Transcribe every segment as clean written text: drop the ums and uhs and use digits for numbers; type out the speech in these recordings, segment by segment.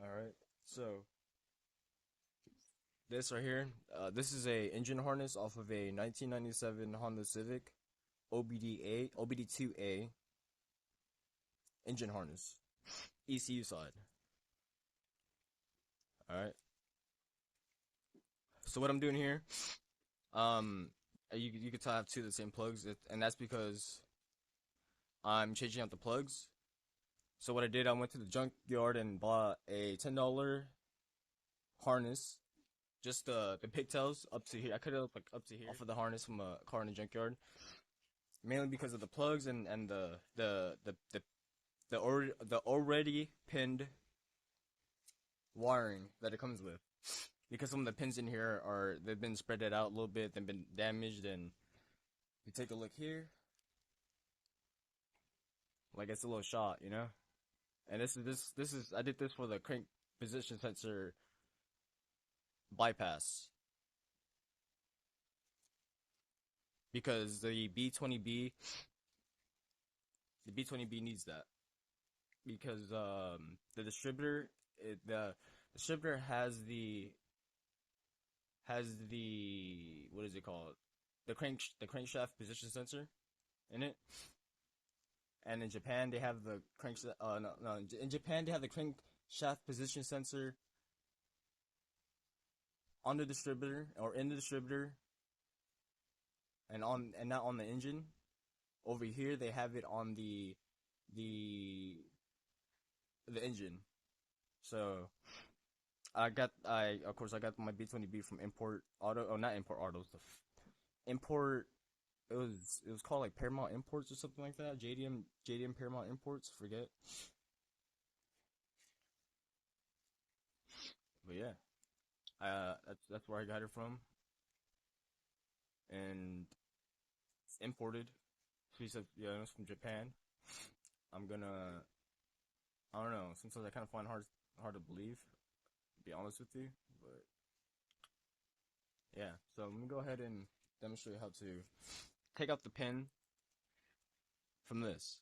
Alright, so this right here, this is a engine harness off of a 1997 Honda Civic OBD2A engine harness, ECU side. Alright, so what I'm doing here, um, you could tell I have two of the same plugs, and that's because I'm changing out the plugs. So what I did, I went to the junkyard and bought a $10 harness, just the pigtails up to here. I cut it up like up to here off of the harness from a car in the junkyard, mainly because of the plugs and the already pinned wiring that it comes with. Because some of the pins in here they've been spreaded out a little bit, they've been damaged, and you take a look here, like it's a little shot, you know. And this is I did this for the crank position sensor bypass, because the B20B needs that, because the distributor the distributor has the what is it called, the crankshaft position sensor in it. And in Japan they have the in Japan they have the crankshaft position sensor on the distributor, or in the distributor, and not on the engine. Over here they have it on the the engine. So I of course I got my B20B from Import Auto. Oh, not Import Autos, Import. It was called like Paramount Imports or something like that. JDM Paramount Imports, forget. But yeah, that's where I got it from, and it's imported. So he said, yeah, it's from Japan. I'm gonna, I don't know. Sometimes I kind of find hard to believe, to be honest with you. But yeah, so let me go ahead and demonstrate how to take out the pin from this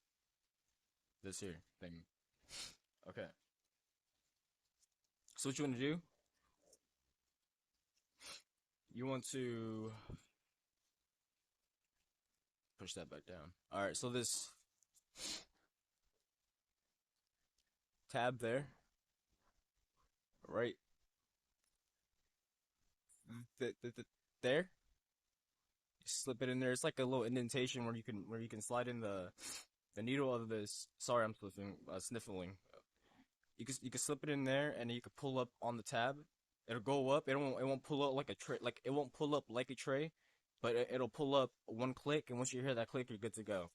here thing. Okay. So what you want to do? You want to push that back down. All right. So this tab there, right there. You slip it in there. It's like a little indentation where you can slide in the needle of this. Sorry, I'm sniffling. You can slip it in there, and you can pull up on the tab. It'll go up. It won't pull up like a tray. Like, it won't pull up like a tray, but it'll pull up one click, and once you hear that click, you're good to go.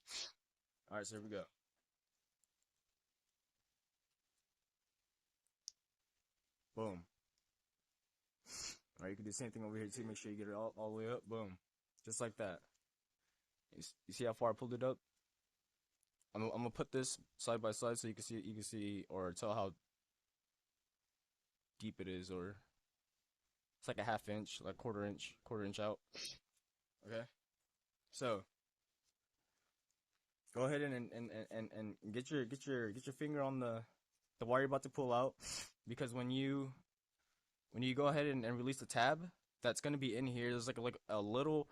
All right, so here we go. Boom. All right, you can do the same thing over here too. Make sure you get it all the way up. Boom, just like that. You see how far I pulled it up? I'm gonna put this side by side so you can see or tell how deep it is, or it's like a half inch, like quarter inch out. Okay, so go ahead and get your finger on the wire you're about to pull out, because when you go ahead and release the tab that's gonna be in here, there's like a little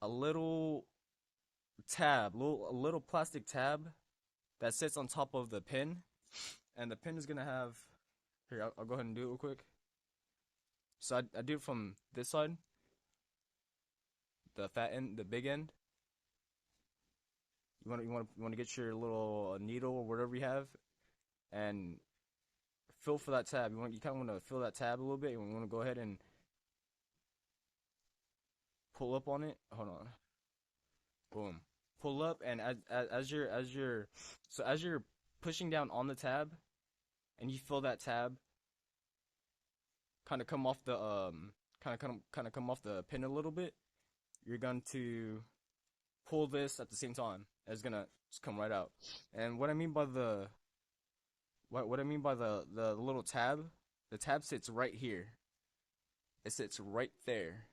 a little plastic tab that sits on top of the pin, and the pin is gonna have, here, I'll go ahead and do it real quick. So I do it from this side, the fat end, the big end. You want to get your little needle or whatever you have, and feel for that tab. You kind of want to feel that tab a little bit. You want to go ahead and pull up on it. Hold on. Boom. Pull up, and as you're pushing down on the tab, and you feel that tab kind of come off the come off the pin a little bit, you're going to pull this at the same time. It's gonna just come right out. And what I mean by what I mean by the little tab, the tab sits right here. It sits right there.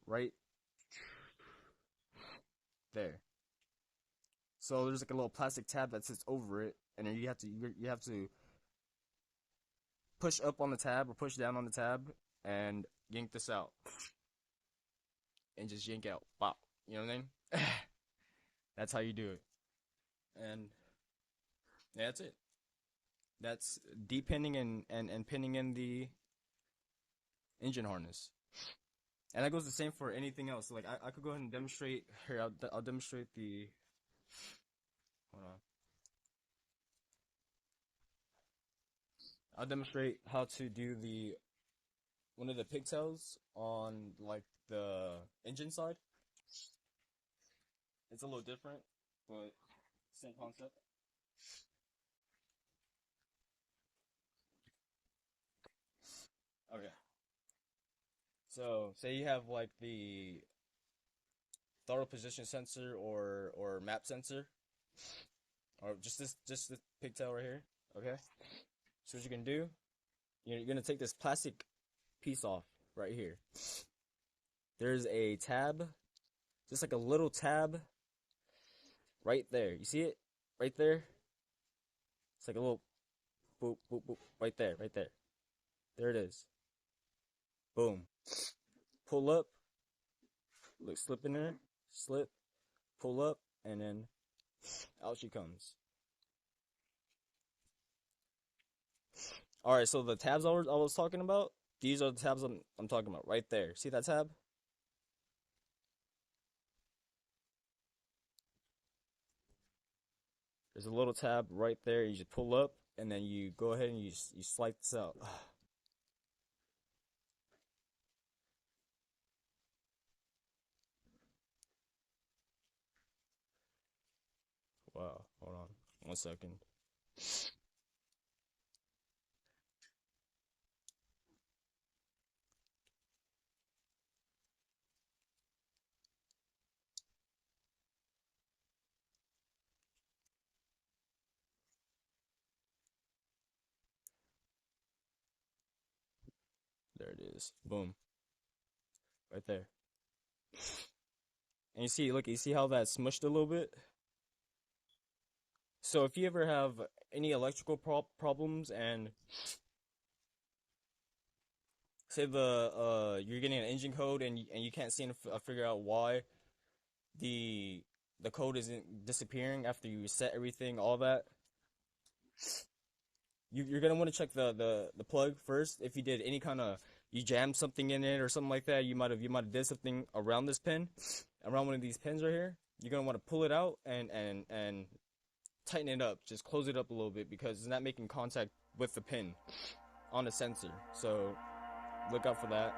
Right there. So there's like a little plastic tab that sits over it, and then you have to push up on the tab or push down on the tab and yank this out, and just yank out. Wow, you know what I mean? That's how you do it, and yeah, that's it. That's depinning and pinning in the engine harness. And that goes the same for anything else. Like I could go ahead and demonstrate here. I'll demonstrate the. Hold on. I'll demonstrate how to do the one of the pigtails on like the engine side. It's a little different, but same concept. Okay. So say you have like the throttle position sensor or map sensor, or just this pigtail right here. Okay. So what you're gonna do, you're gonna take this plastic piece off right here. There's a tab, just like a little tab right there. You see it? Right there? It's like a little boop, boop, boop. Right there, right there. There it is. Boom. Pull up. Look, slip in there. Slip. Pull up. And then out she comes. Alright, so the tabs I was talking about, these are the tabs I'm talking about. Right there. See that tab? There's a little tab right there. You just pull up, and then you go ahead and you slide this out. Wow, hold on 1 second. There it is. Boom. Right there. And you see, look, you see how that smushed a little bit? So if you ever have any electrical problems and say you're getting an engine code and you can't seem to figure out why the code isn't disappearing after you reset everything, all that, you're gonna want to check the plug first. If you did any kind of, you jammed something in it or something like that, you might have did something around this pin, around one of these pins right here. You're gonna want to pull it out and tighten it up. Just close it up a little bit because it's not making contact with the pin on the sensor. So look out for that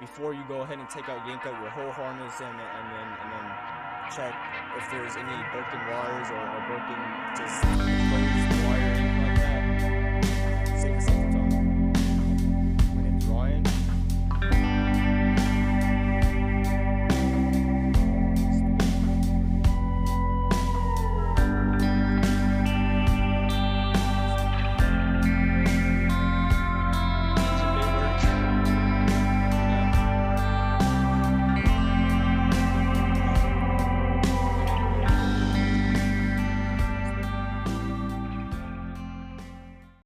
before you go ahead and yank out your whole harness and then check if there's any broken wires or broken just closed wiring.